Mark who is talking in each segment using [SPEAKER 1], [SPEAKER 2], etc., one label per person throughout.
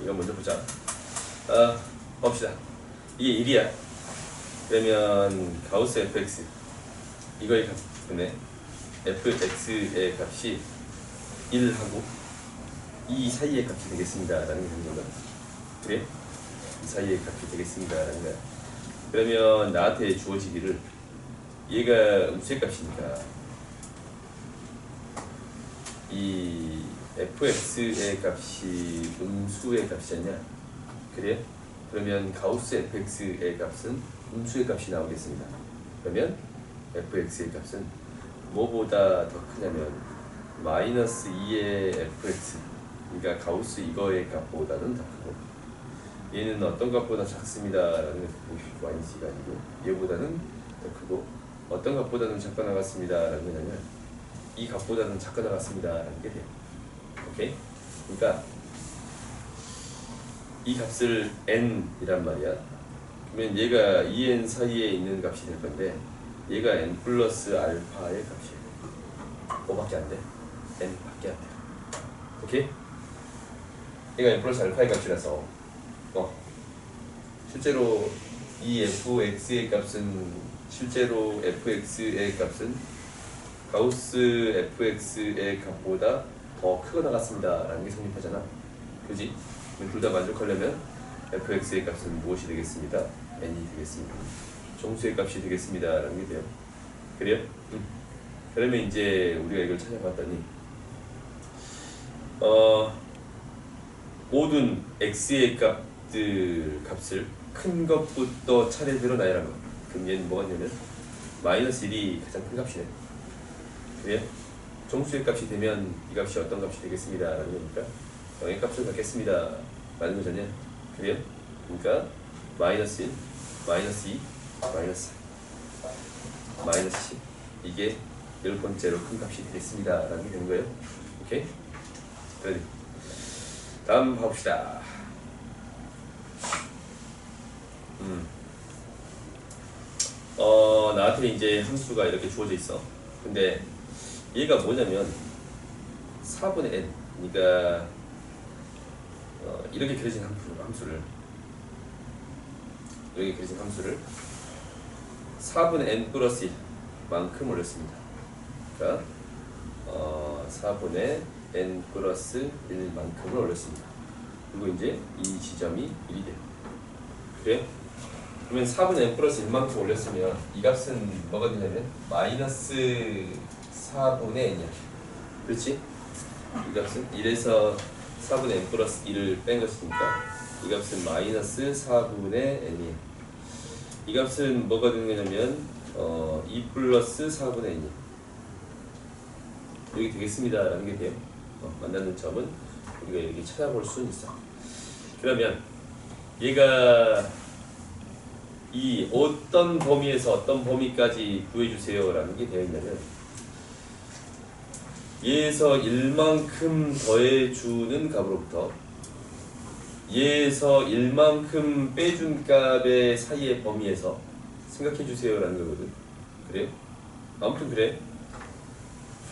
[SPEAKER 1] 이거 먼저 보자. 봅시다. 이게 1이야. 그러면 가우스 fx 이거의 값분의 fx의 값이 1하고 이 사이의 값이 되겠습니다 라는 게 되는 건가? 그래? 이 사이의 값이 되겠습니다 라는 거야. 그러면 나한테 주어지기를 얘가 음수의 값이니까 이 fx의 값이 음수의 값이었냐? 그래? 그러면 가우스 fx의 값은 음수의 값이 나오겠습니다. 그러면 fx의 값은 뭐보다 더 크냐면 마이너스 2의 fx, 그러니까 가우스 이거의 값보다는 더 크고 얘는 어떤 값보다 작습니다 라는 것을 보시고 yc가 아니고 얘보다는 더 크고 어떤 값보다는 작게 나갔습니다 라는 게 뭐냐면 이 값보다는 작게 나갔습니다 라는 게 돼요. 오케이? 그러니까 이 값을 n이란 말이야. 그러면 얘가 2n 사이에 있는 값이 될 건데 얘가 n 플러스 알파의 값이에요. 뭐밖에 안 돼? n밖에 안 돼. 오케이? 얘가 n 플러스 알파의 값이라서 실제로 이 fx의 값은 가우스 fx의 값보다 더 크게 나갔습니다 라는 게 성립하잖아. 그지? 둘 다 만족하려면 fx의 값은 무엇이 되겠습니다? n이 되겠습니다. 정수의 값이 되겠습니다 라는 게 돼요. 그래요? 그러면 이제 우리가 이걸 찾아봤더니 모든 x의 값을 큰 것부터 차례대로 나열한 거. 그럼 얘는 뭐가 되냐면 마이너스 1이 가장 큰 값이네. 그래요? 정수의 값이 되면 이 값이 어떤 값이 되겠습니다 라는 거니까 0의 값을 갖겠습니다 라는 거잖아요. 그래요? 그러니까 마이너스 1, 마이너스 2, 마이너스 4, 마이너스 10 이게 10번째로 큰 값이 되겠습니다 라는 게 되는 거예요. 오케이? 그래. 다음 봐봅시다. 나한테 이제 함수가 이렇게 주어져 있어. 근데 얘가 뭐냐면 4분의 n, 그러니까 이렇게 그려진 함수를 4분의 n 플러스 1만큼 올렸습니다. 그러니까 4분의 n 플러스 1만큼을 올렸습니다. 그리고 이제 이 지점이 1이 돼요. 그래? 그러면 4분의 n 플러스 1만큼 올렸으면 이 값은 뭐가 되냐면 마이너스 4분의 n이야. 그렇지? 이 값은 1에서 4분의 n 플러스 1을 뺀 것이니까 이 값은 마이너스 4분의 n이에요. 이 값은 뭐가 되는 거냐면 2 플러스 4분의 n이에요. 여기 되겠습니다 라는 게 돼요. 만나는 점은 우리가 이렇게 찾아볼 수는 있어. 그러면 얘가 이 어떤 범위에서 어떤 범위까지 구해주세요 라는 게 되어 있냐면 얘에서 1만큼 더해주는 값으로부터 얘에서 1만큼 빼준 값의 사이의 범위에서 생각해주세요 라는 거거든. 그래요? 아무튼 그래.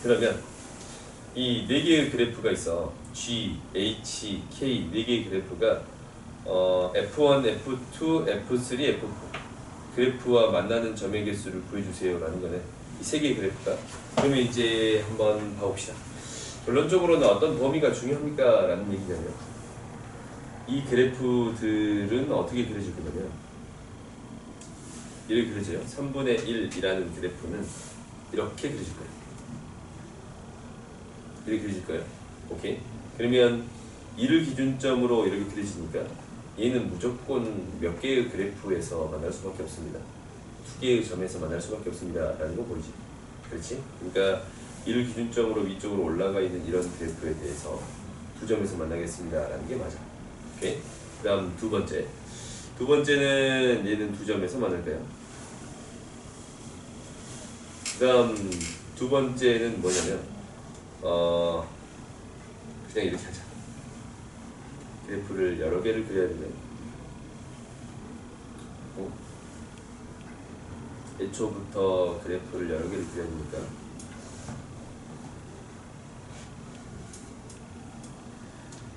[SPEAKER 1] 그러면 이 4개의 그래프가 있어. G, H, K 4개의 그래프가 F1, F2, F3, F4 그래프와 만나는 점의 개수를 구해주세요 라는 거네. 이 3개의 그래프가. 그러면 이제 한번 봐봅시다. 결론적으로는 어떤 범위가 중요합니까? 라는 얘기냐면 이 그래프들은 어떻게 그려질 거냐면 이렇게 그려져요. 3분의 1이라는 그래프는 이렇게 그려질 거예요. 이렇게 그려질 거예요. 오케이? 그러면 1을 기준점으로 이렇게 그려지니까 얘는 무조건 몇 개의 그래프에서 만날 수밖에 없습니다. 2개의 점에서 만날 수밖에 없습니다 라는 거 보이지? 그렇지? 그러니까 1을 기준점으로 위쪽으로 올라가 있는 이런 그래프에 대해서 2점에서 만나겠습니다 라는 게 맞아. 오케이? 그 다음 두 번째는 얘는 2점에서 만날 거야. 그 다음 두 번째는 뭐냐면 그냥 이렇게 하자. 그래프를 여러 개를 그려야 되면 애초부터 그래프를 여러 개를 그려야 되니까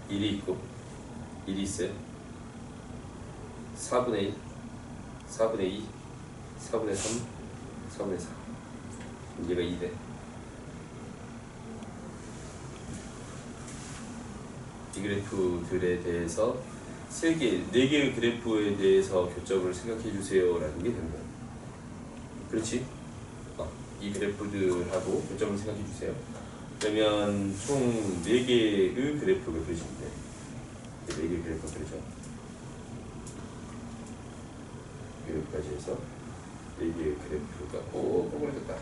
[SPEAKER 1] 일이 있고 1이 있어요. 4분의 1, 4분의 2, 4분의 3, 4분의 4. 얘가 2대. 이 그래프들에 대해서 4개의 그래프에 대해서 교점을 생각해 주세요 라는 게 되는 거예요. 그렇지? 이 그래프들하고 교점을 생각해 주세요. 그러면 총 4개의 그래프가 그려지는데 4개의 그래프가 그려져. 그래프까지 해서 4개의 그래프가 꼬부러졌다.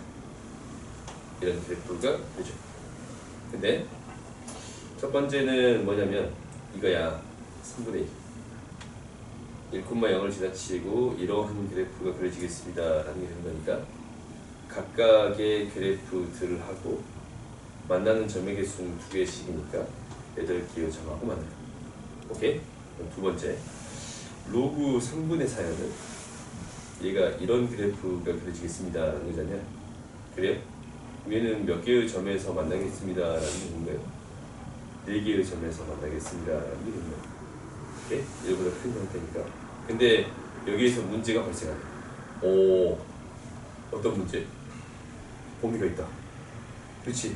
[SPEAKER 1] 이런 그래프가 그려져. 근데 첫 번째는 뭐냐면 이거야. 3분의 1 1,0을 지나치고 이러한 그래프가 그려지겠습니다 라는 게 되는 거니까 각각의 그래프들을 하고 만나는 점의 개수는 2개씩이니까 8개의 점하고 만나요. 오케이? 두 번째 로그 3분의 4는 얘가 이런 그래프가 그려지겠습니다 라는 거잖아요. 그래요? 얘는 몇 개의 점에서 만나겠습니다 라는 게 되는 거예요. 4개의 점에서 만나겠습니다 라는 게 되는 거예요. 오케이? 얘보다 큰 형태니까. 근데 여기에서 문제가 발생하네. 어떤 문제? 범위가 있다. 그렇지?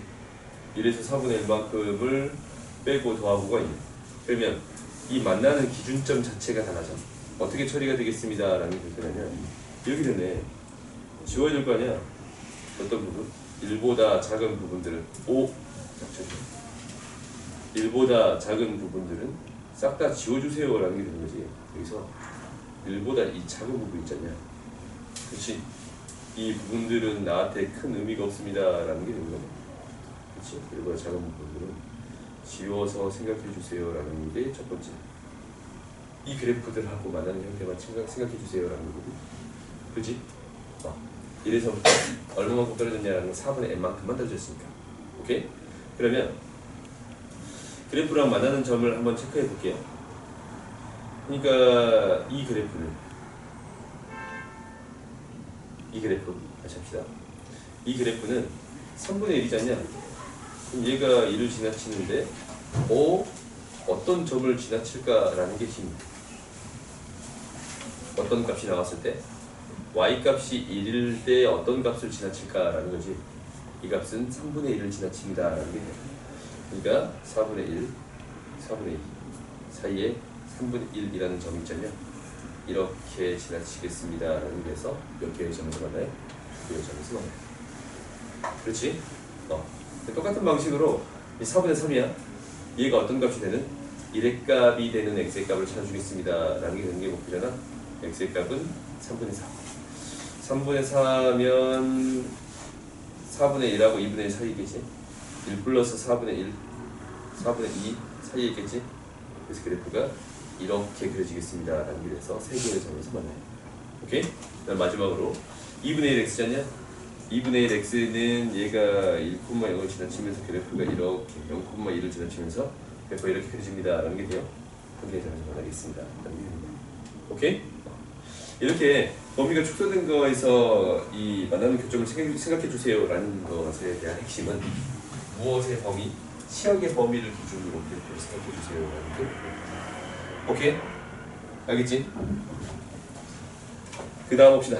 [SPEAKER 1] 1에서 4분의 1만큼을 빼고 더하고가 있네. 그러면 이 만나는 기준점 자체가 달라져. 어떻게 처리가 되겠습니다 라는 게 되냐면 여기 되네. 지워야 될 거 아니야. 어떤 부분? 1보다 작은 부분들은 1보다 작은 부분들은 싹 다 지워주세요 라는 게 되는 거지. 여기서 1보다 이 작은 부분 있잖냐. 그렇지? 이 부분들은 나한테 큰 의미가 없습니다 라는 게 되는 거네. 그렇지? 1보다 작은 부분들은 지워서 생각해 주세요 라는 게 첫 번째. 이 그래프들하고 만나는 형태만 생각해 주세요 라는 거거든. 그렇지? 이래서부터 얼마만큼 떨어졌냐라는 건 4분의 n만큼만 떨어졌으니까. 오케이? 그러면 그래프랑 만나는 점을 한번 체크해 볼게요. 그러니까 이 그래프 다시 합시다. 이 그래프는 3분의 1이잖냐. 그럼 얘가 1을 지나치는데 어떤 점을 지나칠까라는 게 힘. 어떤 값이 나왔을 때 y 값이 1일 때 어떤 값을 지나칠까라는 거지. 이 값은 3분의 1을 지나칩니다 라는 게 돼요. 그러니까 4분의 1, 4분의 2 사이에 3분의 1이라는 점이 있잖아요. 이렇게 지나치겠습니다 라는 데서 몇 개의 점에서 만나요? 2개의 점에서 만나요. 그렇지? 똑같은 방식으로 이 4분의 3이야. 얘가 어떤 값이 되는? 1의 값이 되는 x의 값을 찾아주겠습니다 라는 게 되는 게 목표잖아. x의 값은 3분의 4. 3분의 4면 4분의 1하고 2분의 1 사이겠지. 1 플러스 4분의 1, 4분의 2 사이에 있겠지. 그래서 그래프가 이렇게 그려지겠습니다 라는 게 돼서 3개의 점에서 만나요. 오케이? 그다음 마지막으로 2분의 1 x잖냐. 2분의 1 x는 얘가 1,0을 지나치면서 그래프가 이렇게 0,1을 지나치면서 그래프가 이렇게 그려집니다 라는 게 돼요. 3개의 점에서 만나겠습니다 라는 게 됩니다. 오케이? 이렇게 범위가 축소된 거에서 이 만나는 교점을 생각해 주세요 라는 것에 대한 핵심은 무엇의 범위? 시역의 범위를 기준으로 그래프를 생각해 주세요 라는 거. 오케이? 알겠지? 그 다음 봅시다.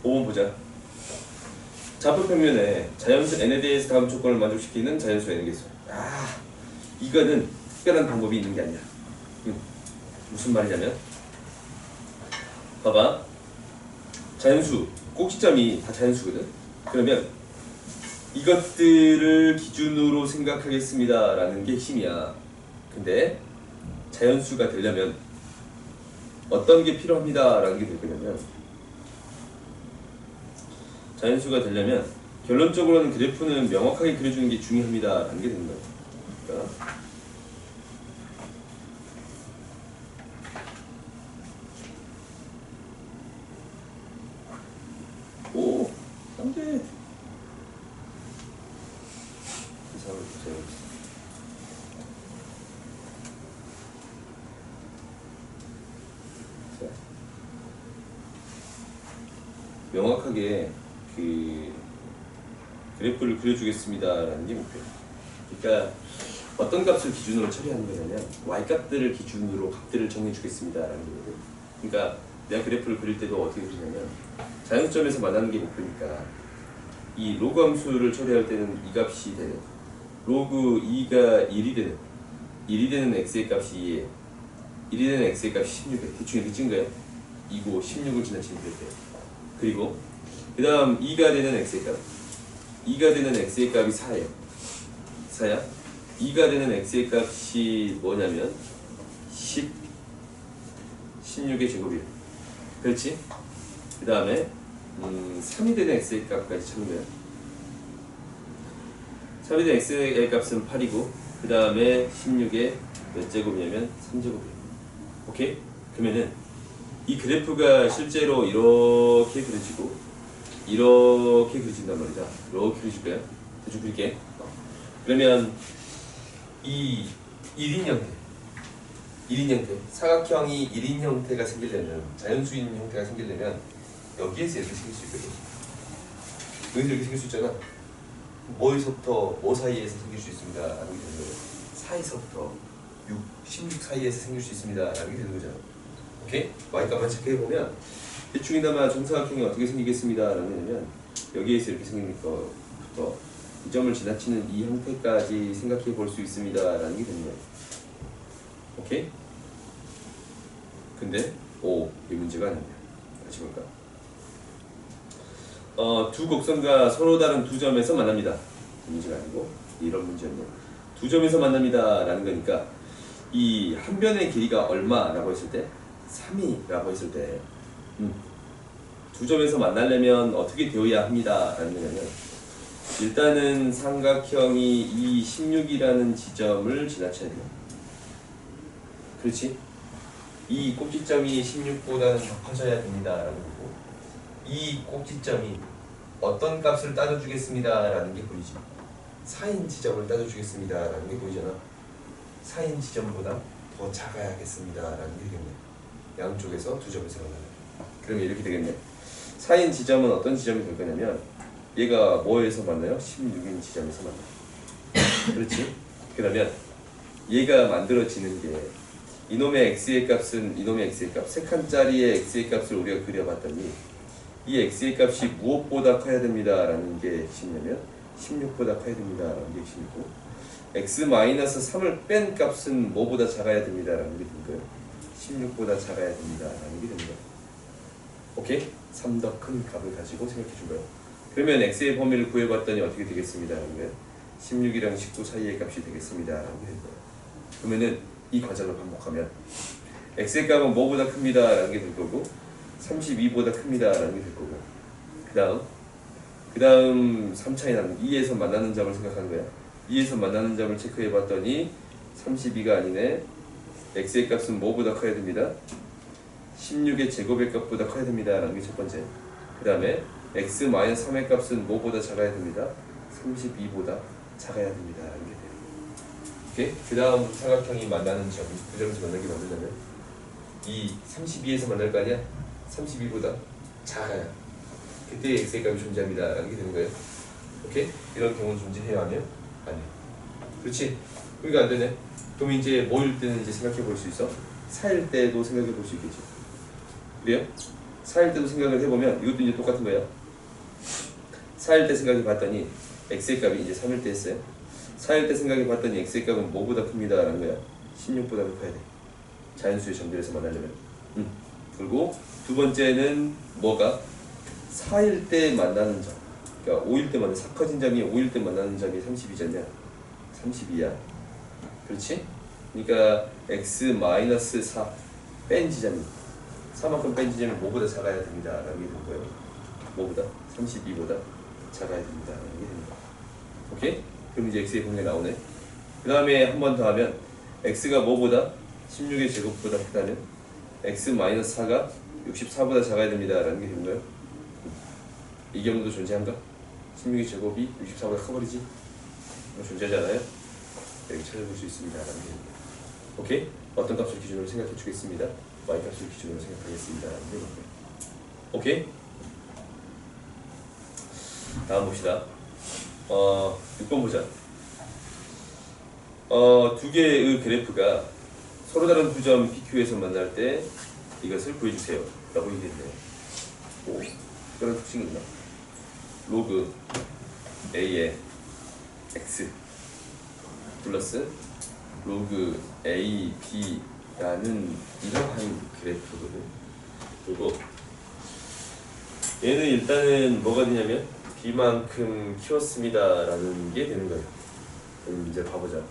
[SPEAKER 1] 5번 보자. 좌표평면에 자연수 n에 대해서 다음 조건을 만족시키는 자연수 n의 개수. 이거는 특별한 방법이 있는 게 아니야. 무슨 말이냐면 봐봐. 자연수, 꼭지점이 다 자연수거든? 그러면 이것들을 기준으로 생각하겠습니다 라는 게 핵심이야. 근데 자연수가 되려면 어떤 게 필요합니다 라는 게 될 거냐면 자연수가 되려면 결론적으로는 그래프는 명확하게 그려주는 게 중요합니다 라는 게 되는 거야. 그러니까 안돼. 이상을 보세요. 명확하게 그 그래프를 그려주겠습니다라는 게 목표예요. 그러니까 어떤 값을 기준으로 처리하는 거냐면 y값들을 기준으로 값들을 정해 주겠습니다 라는 거거든. 그러니까 내가 그래프를 그릴 때도 어떻게 그리냐면 자연점에서 만나는 게 목표니까 이 로그 함수를 처리할 때는 이 값이 되는 로그 2가 1이 되는 x의 값이 2에 1이 되는 x의 값이 16에 대충 이렇게 찍은 거예요. 2고 16을 지나치면 될 때요. 그리고 그 다음 2가 되는 x의 값 2가 되는 x의 값이 4예요. 4야. 2가 되는 x의 값이 뭐냐면 16의 제곱이에요. 그렇지? 그 다음에 3이 되는 x의 값까지 찾는 거예요. 3이 되는 x의 값은 8이고 그 다음에 16의 몇 제곱이냐면 3제곱이에요. 오케이? 그러면은 이 그래프가 실제로 이렇게 그려지고 이렇게 그려진단 말이다. 이렇게 그려줄까요? 대충 그릴게. 그러면 이 1인 형태 사각형이 1인 형태가 생기려면 자연수인 형태가 생기려면 여기에서 이렇게 생길 수 있거든. 여기서 이렇게 생길 수 있잖아. 뭐에서부터 뭐 사이에서 생길 수 있습니다 라는 게 되는 거예요. 4에서부터 6, 16 사이에서 생길 수 있습니다 라는 게 되는 거잖아. 오케이? y값만 체크해보면 대충이나마 정사각형이 어떻게 생기겠습니다 라는 거냐면 여기에서 이렇게 생긴 것부터 이 점을 지나치는 이 형태까지 생각해 볼 수 있습니다 라는 게 되는 거예요. 오케이? 근데 이 문제가 아니에요. 같이 볼까? 두 곡선과 서로 다른 두 점에서 만납니다. 이 문제가 아니고 이런 문제였네요. 두 점에서 만납니다 라는 거니까 이 한 변의 길이가 얼마라고 했을 때 3이라고 했을 때 두 점에서 만나려면 어떻게 되어야 합니다 라는 거냐면 일단은 삼각형이 이 16이라는 지점을 지나쳐야 돼요. 그렇지? 이 꼭지점이 16보다는 더 커져야 됩니다 라는 거고 이 꼭지점이 어떤 값을 따져주겠습니다 라는 게 보이지. 4인 지점을 따져주겠습니다 라는 게 보이잖아. 4인 지점보다 더 작아야겠습니다 라는 게 되겠네. 양쪽에서 두 점에서 만나요. 그러면 이렇게 되겠네. 4인 지점은 어떤 지점이 될 거냐면 얘가 뭐에서 만나요? 16인 지점에서 만나요. 그렇지? 그러면 얘가 만들어지는 게 이놈의 x의 값은 이놈의 x의 값 3칸짜리의 x의 값을 우리가 그려봤더니 이 x의 값이 무엇보다 커야 됩니다 라는 게 핵심이냐면 16보다 커야 됩니다 라는 게 핵심이고 x-3을 뺀 값은 뭐보다 작아야 됩니다 라는 게 되는 거예요. 16보다 작아야 됩니다 라는 게 되는 거예요. 오케이? 3 더 큰 값을 가지고 생각해 준 거예요. 그러면 x의 범위를 구해봤더니 어떻게 되겠습니다 라는 거예요. 16이랑 19 사이의 값이 되겠습니다 라는 게 되는 거예요. 그러면은 이 과정을 반복하면 x의 값은 뭐보다 큽니다 라는 게 될 거고 32보다 큽니다 라는 게 될 거고 그 다음 3차이 나는 2에서 만나는 점을 생각하는 거야. 2에서 만나는 점을 체크해 봤더니 32가 아니네. x의 값은 뭐보다 커야 됩니다. 16의 제곱의 값보다 커야 됩니다 라는 게 첫 번째. 그 다음에 x-3의 값은 뭐보다 작아야 됩니다. 32보다 작아야 됩니다 라는 게 돼요. 오케이? 그 다음 삼각형이 만나는 점, 그 점에서 만나게 만들려면 이 32에서 만날 거 아니야? 32보다 작아야 그때 x의 값이 존재합니다 라는 게 되는 거예요. 오케이? 이런 경우는 존재해야 하면 아니에요. 그렇지? 그러니까 안 되네. 그럼 이제 뭐일 때는 이제 생각해 볼 수 있어? 4일 때도 생각해 볼 수 있겠지. 그래요? 4일 때도 생각을 해보면 이것도 이제 똑같은 거야. 4일 때 생각해 봤더니 x의 값이 이제 3일 때 했어요. 4일 때 생각해 봤더니 x의 값은 뭐보다 큽니다 라는 거야. 16보다 더 커야 돼. 자연수의 점들에서 만나려면. 그리고 두 번째는 뭐가? 4일 때 만나는 점. 그러니까 5일 때 만나는, 4 커진 점이 5일 때 만나는 점이 32잖냐? 32야. 그렇지? 그러니까 x-4 뺀 지점이 4만큼 뺀 지점이 뭐보다 작아야 됩니다 라는 게 되는 거예요. 뭐보다? 32보다 작아야 됩니다 라는 게 되는 거예요. 오케이? 그럼 이제 x의 범위가 나오네. 그 다음에 한 번 더 하면 x가 뭐보다? 16의 제곱보다 크다면 x-4가 64보다 작아야 됩니다 라는 게 되는 거예요. 이 경우도 존재한가? 16의 제곱이 64보다 커버리지? 존재하지 않아요? 여기 찾아볼 수 있습니다 라는 게 됩니다. 오케이? 어떤 값을 기준으로 생각해 주겠습니다. y값을 기준으로 생각하겠습니다 라는 게 됩니다. 오케이? 다음 봅시다. 6번 보자. 두 개의 그래프가 서로 다른 두 점 PQ에서 만날 때 이것을 보여주세요 라고 얘기했네요. 오, 그런 특징이 있나? 로그 A의 X 플러스 로그 A, B라는 이러한 그래프거든. 그리고 얘는 일단은 뭐가 되냐면 B만큼 키웠습니다 라는 게 되는 거예요. 그럼 이제 봐보자.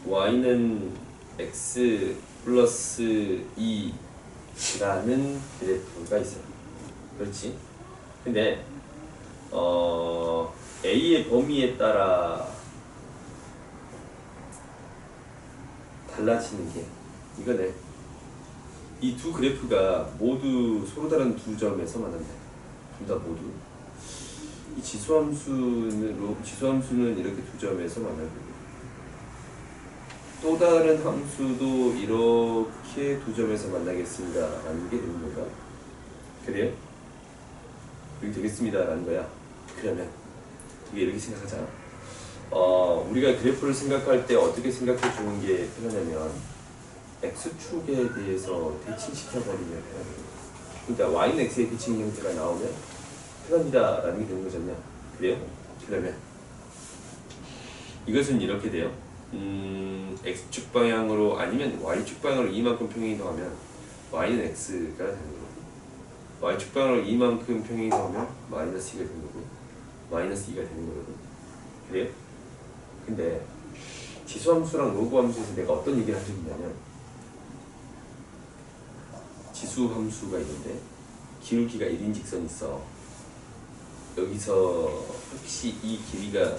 [SPEAKER 1] Y는 X 플러스 2라는 그래프가 있어요. 그렇지? 근데 A의 범위에 따라 달라지는 게 이거네. 이 두 그래프가 모두 서로 다른 두 점에서 만난다. 둘 다 모두. 이 지수함수는 이렇게 두 점에서 만나고 또 다른 함수도 이렇게 두 점에서 만나겠습니다 라는 게 되는 건가? 그래요? 이렇게 되겠습니다 라는 거야. 그러면 되게 이렇게 생각하자. 우리가 그래프를 생각할 때 어떻게 생각해 주는 게 편하냐면 X축에 대해서 대칭시켜버리면 편하거든요. 그러니까 Y는 X의 대칭 형태가 나오면 편합니다 라는 게 되는 거잖아요. 그래요? 그러면 이것은 이렇게 돼요. X축 방향으로 아니면 Y축 방향으로 이만큼 평행이 더하면 Y는 X가 되는 거고, Y축 방향으로 이만큼 평행이 더하면 마이너스 2가 되는 거고, 마이너스 2가 되는 거거든. 그래요? 근데 지수함수랑 로그함수에서 내가 어떤 얘기를 하고 있냐면 지수함수가 있는데 기울기가 1인 직선이 있어. 여기서 혹시 이 길이가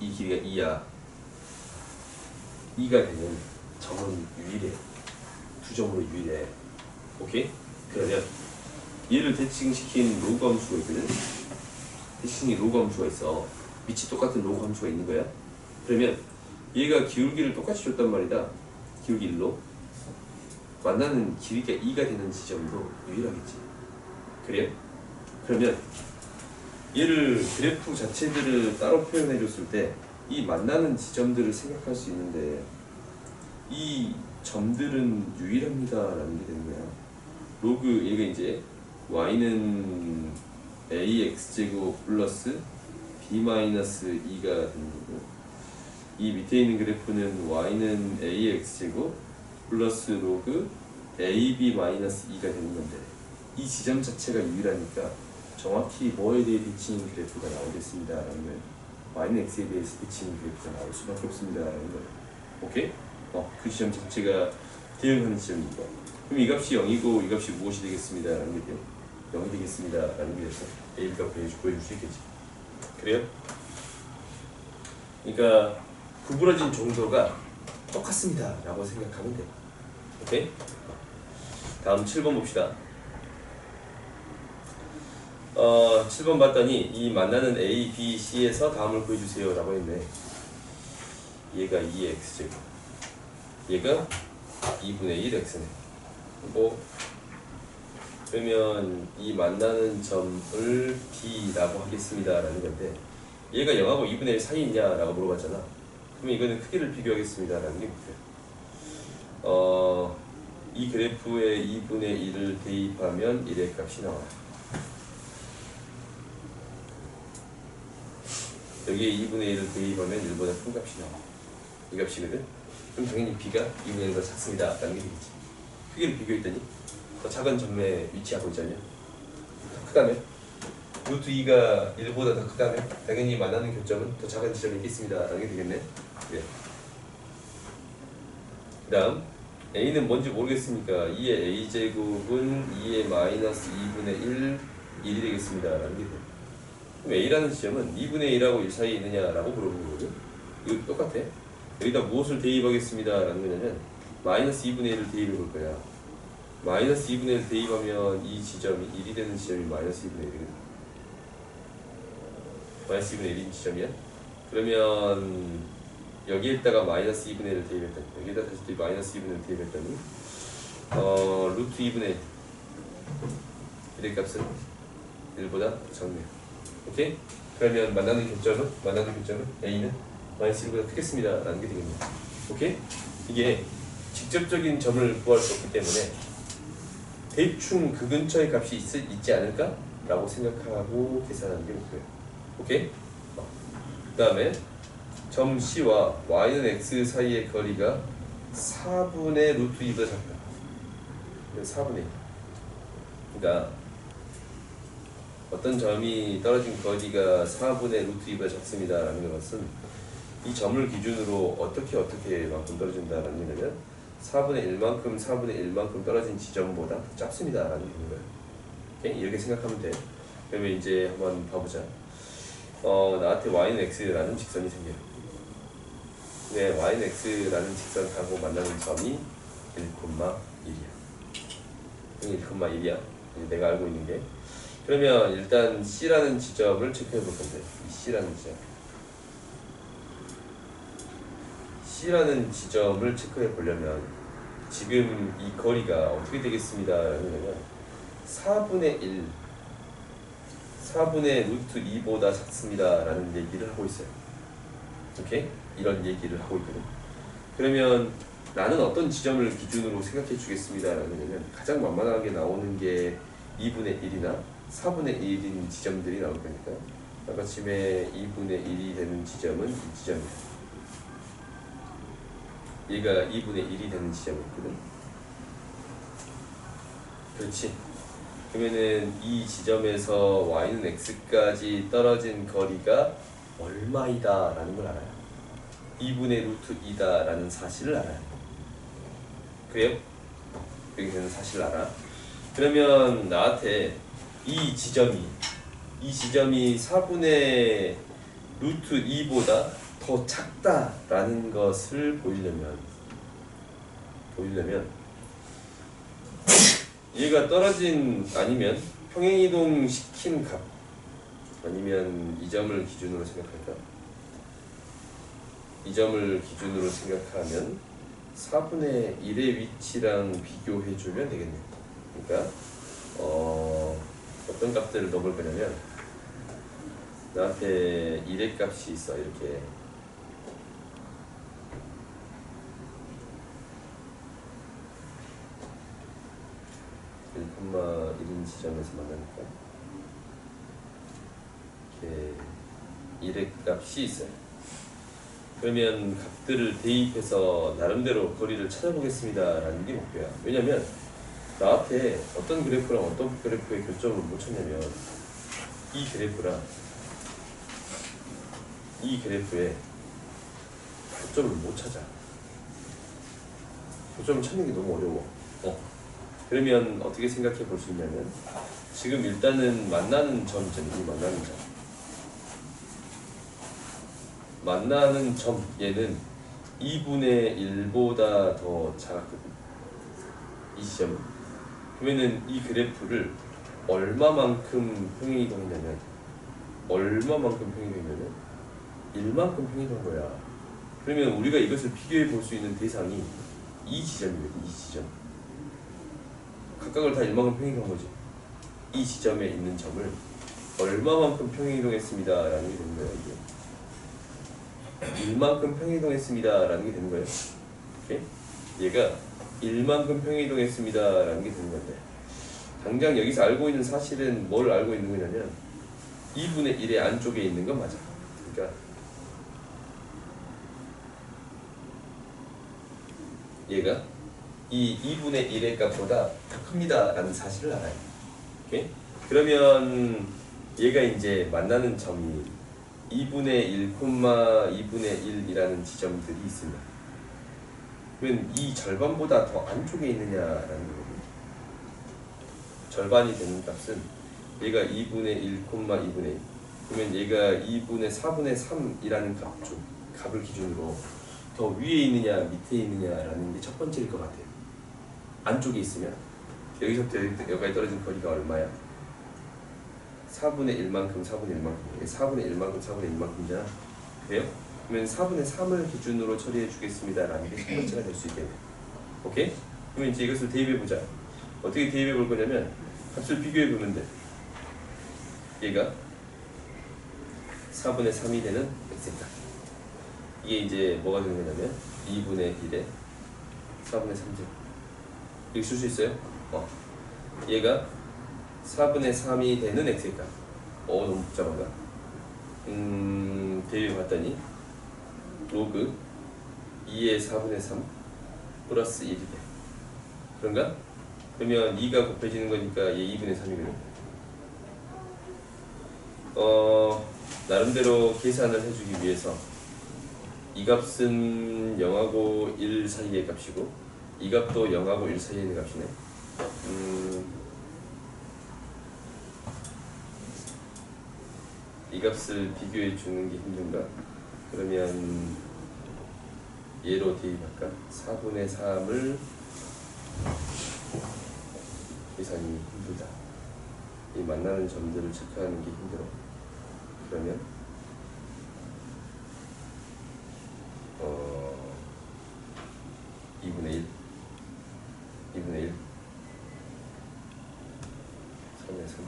[SPEAKER 1] 2야. 2가 되면 점은 유일해. 두 점으로 유일해. 오케이? 그러면 얘를 대칭시킨 로그 함수가 있거든. 대칭이 로그 함수가 있어. 밑이 똑같은 로그 함수가 있는 거야. 그러면 얘가 기울기를 똑같이 줬단 말이다. 기울기 1로 만나는 길이가 2가 되는 지점도 유일하겠지. 그래요? 그러면 얘를 그래프 자체들을 따로 표현해 줬을 때 이 만나는 지점들을 생각할 수 있는데 이 점들은 유일합니다 라는 게 되는 거야. 로그 얘가 이제 y는 ax제곱 플러스 b-2가 되는 거고, 이 밑에 있는 그래프는 y는 ax제곱 플러스 로그 ab-2가 되는 건데 이 지점 자체가 유일하니까 정확히 뭐에 대해 비치는 그래프가 나오겠습니다 라는 거예요. y는 x에 대해서 비치는 그래프가 나올 수밖에 없습니다 라는 거예요. 오케이? 그 지점 자체가 대응하는 지점이고, 그럼 이 값이 0이고 이 값이 무엇이 되겠습니다 라는 게 돼요. 0이 되겠습니다 라는 게 돼서 a 값 보여줄 수 있겠지. 그래요? 그러니까 구부러진 정도가 똑같습니다 라고 생각하면 돼요. 오케이? 다음 7번 봅시다. 7번 봤더니 이 만나는 A, B, C에서 다음을 보여주세요 라고 했네. 얘가 2x제곱, 얘가 2분의 1x네. 그러면 이 만나는 점을 B라고 하겠습니다 라는 건데, 얘가 0하고 2분의 1 사이 있냐 라고 물어봤잖아. 그러면 이거는 크기를 비교하겠습니다 라는 게 목표야. 이 그래프에 2분의 1을 대입하면 1의 값이 나와요. 여기에 2분의 1을 대입하면 1보다 큰 값이 나와. 이 값이거든? 그럼 당연히 B가 2분의 1보다 작습니다 라는 게 되겠지. 크기를 비교했더니 더 작은 점에 위치하고 있잖아요. 더 크다면 루트 2가 1보다 더 크다면 당연히 만나는 교점은 더 작은 지점이 있겠습니다 라는 게 되겠네. 네. 그 다음 A는 뭔지 모르겠으니까 2의 A제곱은 2의 마이너스 2분의 1이 되겠습니다 라는 게 돼. 그럼 A라는 지점은 2분의 1하고 1 사이에 있느냐라고 물어보는 거거든. 이거 똑같아. 여기다 무엇을 대입하겠습니다 라는 거냐면 마이너스 2분의 1을 대입해 볼 거야. 마이너스 2분의 1 대입하면 이 지점이 1이 되는 지점이 마이너스 2분의 1이거든. 마이너스 2분의 1인 지점이야. 그러면 여기에다가 마이너스 2분의 1을 대입했더니, 여기에다 다시 마이너스 2분의 1을 대입했더니 루트 2분의 1의 값은 1보다 적네요. 오케이? 그러면 만나는 교점은 A는 마이너스 1보다 크겠습니다 라는 게 되겠네요. 오케이? 이게 직접적인 점을 구할 수 없기 때문에 대충 그 근처의 값이 있지 않을까? 라고 생각하고 계산하는 게 목표예요. 오케이? 그 다음에 점 C와 y는 x 사이의 거리가 4분의 루트 2보다 작다. 4분의 2. 그러니까 어떤 점이 떨어진 거리가 4분의 루트 2보다 작습니다 라는 것은 이 점을 기준으로 어떻게 만큼 떨어진다라는 얘기냐면 4분의 1만큼 떨어진 지점보다 작습니다 라는 얘기인 거예요. 오케이? 이렇게 생각하면 돼. 그러면 이제 한번 봐보자. 나한테 y는 x라는 직선이 생겨요. 네, y는 x라는 직선하고 만나는 점이 1,1이야. 1,1이야. 내가 알고 있는 게. 그러면 일단 C라는 지점을 체크해 볼 건데, 이 C라는 지점. C라는 지점을 체크해 보려면 지금 이 거리가 어떻게 되겠습니다. 라는 4분의 1, 4분의 루트 2보다 작습니다. 라는 얘기를 하고 있어요. 오케이? 이런 얘기를 하고 있거든. 그러면 나는 어떤 지점을 기준으로 생각해 주겠습니다. 라는 가장 만만하게 나오는 게 2분의 1이나 4분의 1인 지점들이 나올 거니까 아까쯤에 2분의 1이 되는 지점은 이 지점이야. 얘가 2분의 1이 되는 지점이거든. 그렇지. 그러면은 이 지점에서 y는 x까지 떨어진 거리가 얼마이다 라는 걸 알아요. 2분의 루트 2다 라는 사실을 알아요. 그래요? 여기서는 사실을 알아. 그러면 나한테 이 지점이 4분의 루트 2보다 더 작다라는 것을 보이려면 얘가 떨어진 아니면 평행이동 시킨 값 아니면 이 점을 기준으로 생각할까? 이 점을 기준으로 생각하면 4분의 1의 위치랑 비교해주면 되겠네요. 그러니까 어떤 값들을 넣어볼 거냐면 나한테 1의 값이 있어. 이렇게 1,1인 지점에서 만나니까 이렇게 1의 값이 있어요. 그러면 값들을 대입해서 나름대로 거리를 찾아보겠습니다 라는 게 목표야. 왜냐면 나한테 어떤 그래프랑 어떤 그래프의 교점을 못 찾냐면 이 그래프랑 이 그래프의 교점을 못 찾아. 교점을 찾는 게 너무 어려워. 그러면 어떻게 생각해 볼 수 있냐면 지금 일단은 만나는 점 있잖아요. 이 만나는 점 얘는 2분의 1보다 더 작았거든. 이 지점은. 그러면은 이 그래프를 얼마만큼 평행이동했냐면 1만큼 평행이동한 거야. 그러면 우리가 이것을 비교해 볼 수 있는 대상이 이 지점이거든. 이 지점. 각각을 다 1만큼 평행이동한 거지. 이 지점에 있는 점을 얼마만큼 평행이동했습니다 라는 게 되는 거예요. 이게 1만큼 평행이동했습니다 라는 게 되는 거예요. 오케이? 얘가 1만큼 평행이동했습니다 라는 게 되는 건데 당장 여기서 알고 있는 사실은 뭘 알고 있는 거냐면 2분의 1의 안쪽에 있는 건 맞아. 그러니까 얘가 이 2분의 1의 값보다 더 큽니다 라는 사실을 알아요. 오케이? 그러면 얘가 이제 만나는 점이 2분의 1, 2분의 1이라는 지점들이 있습니다. 그러면 이 절반보다 더 안쪽에 있느냐라는 거거든요. 절반이 되는 값은 얘가 2분의 1, 2분의 1. 그러면 얘가 2분의 4분의 3이라는 값을 기준으로 더 위에 있느냐 밑에 있느냐라는 게 첫 번째일 것 같아요. 안쪽에 있으면 여기서부터 여기까지 떨어진 거리가 얼마야? 4분의 1만큼 4분의 1만큼 4분의 1만큼 4분의 1만큼이잖아. 그래요? 그러면 4분의 3을 기준으로 처리해 주겠습니다 라는 게 첫 번째가 될 수 있겠네요. 오케이? 그러면 이제 이것을 대입해 보자. 어떻게 대입해 볼 거냐면 값을 비교해 보면 돼. 얘가 4분의 3이 되는 x값. 이게 이제 뭐가 되는 거냐면 2분의 1에 4분의 3제. 이렇게 쓸 수 있어요? 얘가 4분의 3이 되는 x값. 너무 복잡한가? 대입해 봤더니 로그 2의 4분의 3 플러스 1이 돼. 그런가? 그러면 2가 곱해지는 거니까 얘 2분의 3이거든. 나름대로 계산을 해주기 위해서 이 값은 0하고 1 사이의 값이고 이 값도 0하고 1 사이에 있는 값이네. 이 값을 비교해 주는 게 힘든가? 그러면 얘로 대입할까? 4분의 3을 계산이 힘들다. 이 만나는 점들을 체크하는 게 힘들어. 그러면 2분의 1 3분의 3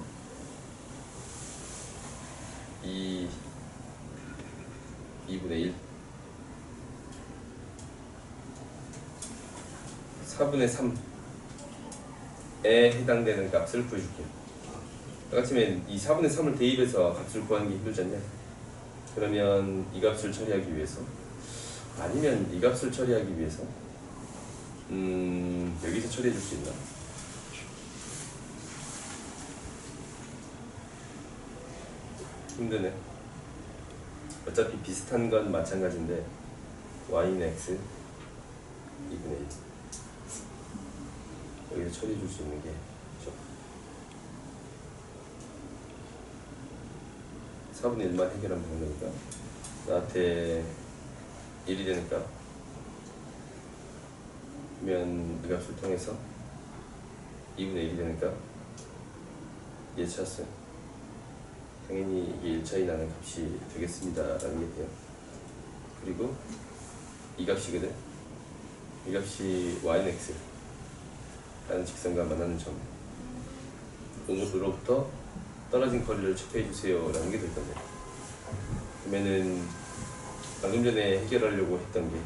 [SPEAKER 1] 2분의 1 4분의 3에 해당되는 값을 구해줄게요. 아까처럼 이 4분의 3을 대입해서 값을 구하는 게 힘들지 않냐? 그러면 이 값을 처리하기 위해서 아니면 이 값을 처리하기 위해서 여기서 처리해 줄 수 있나? 힘드네. 어차피 비슷한 건 마찬가지인데 y는 x 2분의 1 여기서 처리해 줄 수 있는 게 4분의 1만 해결하면 되는 거니까 나한테 1이 되니까 그러면 이 값을 통해서 2분의 1이 되니까 얘 찾았어요. 당연히 이게 1차이 나는 값이 되겠습니다 라는 게 돼요. 그리고 이 값이거든. 이 값이 y는 x 라는 직선과 만나는 점 으로부터 떨어진 거리를 체크해 주세요 라는 게 될 건데, 그러면은 방금 전에 해결하려고 했던 게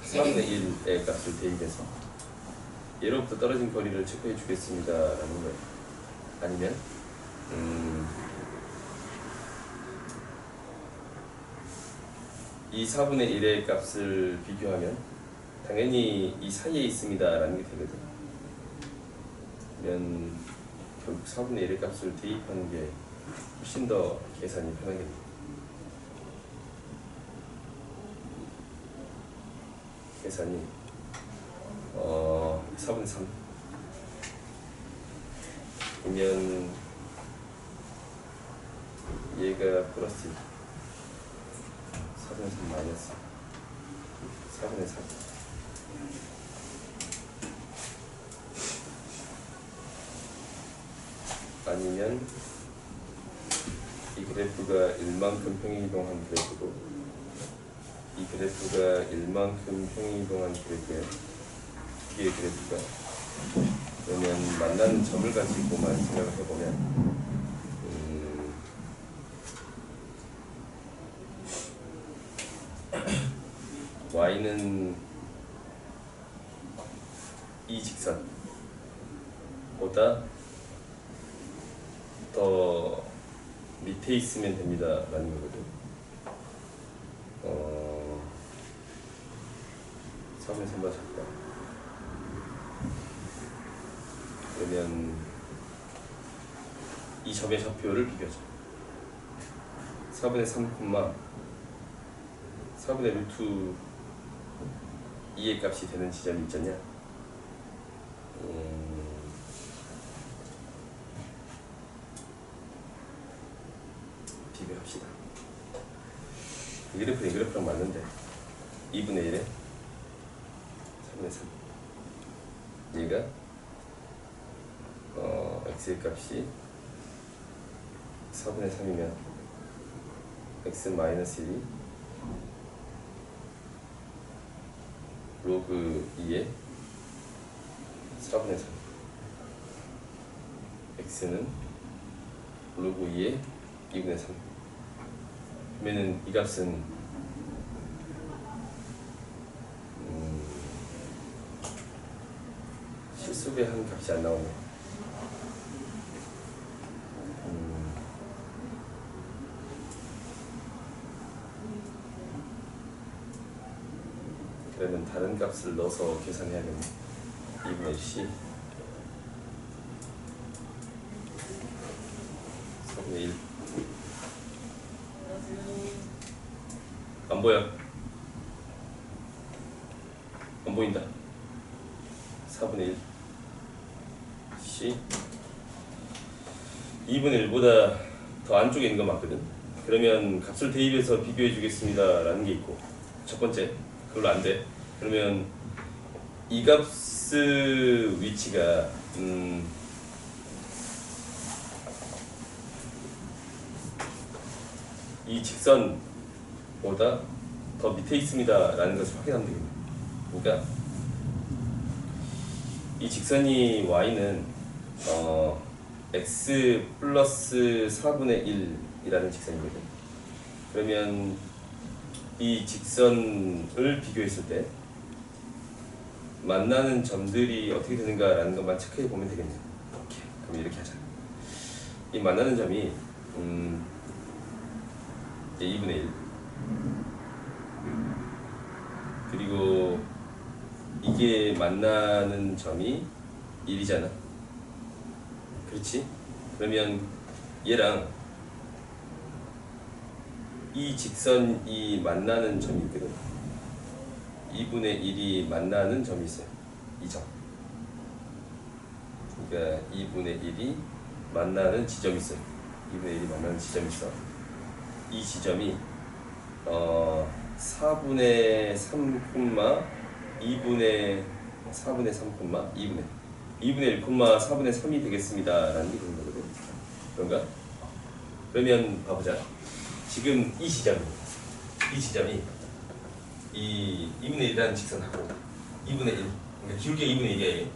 [SPEAKER 1] 3분의 1의 값을 대입해서 얘로부터 떨어진 거리를 체크해 주겠습니다 라는 거예요. 아니면 이 4분의 1의 값을 비교하면 당연히 이 사이에 있습니다 라는 게 되거든. 그러면 결국 4분의 1의 값을 대입하는 게 훨씬 더 계산이 편하겠네. 계산이 4분의 3 그러면 얘가 플러스 4분의 3 마이너스 4분의 3 아니면 이 그래프가 1만큼 평행이동한 그래프고 이 그래프가 1만큼 평행이동한 그래프예요. 두 개의 그래프가. 그러면 만나는 점을 가지고만 생각을 해보면 y는 이 직선보다 더 밑에 있으면 됩니다 라는 거거든. 3분의 3보다 작다. 그러면 이 점의 좌표를 비교하자. 4분의 3, 4분의 루트 2의 값이 되는 지점이 있잖냐. 비교합시다. 이 그래프랑 맞는데 2분의 1에 3분의 3 얘가 x의 값이 4분의 3이면 x 마이너스 1이 로그 2에 4분의 3 x는 로그 2의 2분의 3. 그러면은 이 값은 실수배 한 값이 안 나오네. 그러면 다른 값을 넣어서 계산해야겠네. 2분의 C 4분의 1. 안 보여. 안 보인다. 4분의 1 C 2분의 1보다 더 안쪽에 있는 거 맞거든. 그러면 값을 대입해서 비교해 주겠습니다 라는 게 있고, 첫 번째 그걸로 안 돼. 그러면 이 값의 위치가 이 직선보다 더 밑에 있습니다 라는 것을 확인하면 되겠네. 그러니까 이 직선이 y는 x 플러스 4분의 1이라는 직선이거든. 그러면 이 직선을 비교했을 때 만나는 점들이 어떻게 되는가라는 것만 체크해 보면 되겠네요. 오케이. 그럼 이렇게 하자. 이 만나는 점이 2분의 1 그리고 이게 만나는 점이 1이잖아. 그렇지? 그러면 얘랑 이 직선이 만나는 점이 있거든. 2분의 1이 만나는 점이 있어요. 이 점. 그러니까 2분의 1이 만나는 지점이 있어요. 2분의 1이 만나는 지점이 있어. 이 지점이 4분의 3, 2분의 4분의 3, 2분의 1, 4분의 3이 되겠습니다 라는 게 그런 거거든. 그런가? 그러면 봐보자. 지금 이 지점이 이 2분의 1이라는 직선하고 2분의 1, 그러니까 기울기가 2분의 1이야.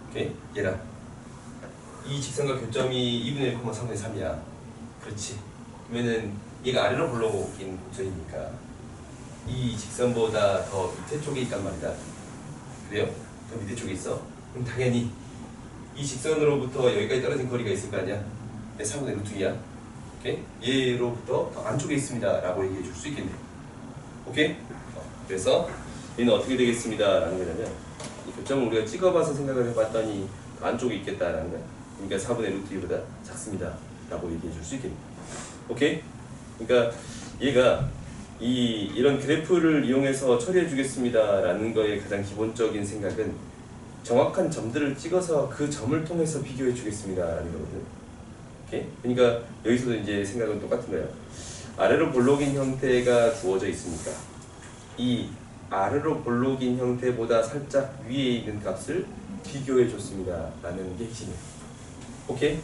[SPEAKER 1] 오케이? 얘랑 이 직선과 교점이 2분의 1, 3분의 3이야. 그렇지. 그러면은 얘가 아래로 굴러오긴 곡선이니까 이 직선보다 더 밑에 쪽에 있단 말이다. 그래요? 더 밑에 쪽에 있어. 그럼 당연히 이 직선으로부터 여기까지 떨어진 거리가 있을 거 아니야. 3분의 루트 2야. 오케이? 얘로부터 더 안쪽에 있습니다 라고 얘기해 줄 수 있겠네. 오케이? 그래서 얘는 어떻게 되겠습니다 라는 거냐면, 이 교점을 우리가 찍어봐서 생각을 해봤더니 더 안쪽에 있겠다라는 거야. 그러니까 4분의 루트 2보다 작습니다 라고 얘기해 줄 수 있겠네. 오케이? 그러니까 얘가 이런 그래프를 이용해서 처리해 주겠습니다 라는 거의 가장 기본적인 생각은 정확한 점들을 찍어서 그 점을 통해서 비교해 주겠습니다 라는 거거든. 오케이? 그러니까 여기서도 이제 생각은 똑같은 거예요. 아래로 볼록인 형태가 주어져 있으니까 이 아래로 볼록인 형태보다 살짝 위에 있는 값을 비교해 줬습니다 라는 게 핵심이에요. 오케이?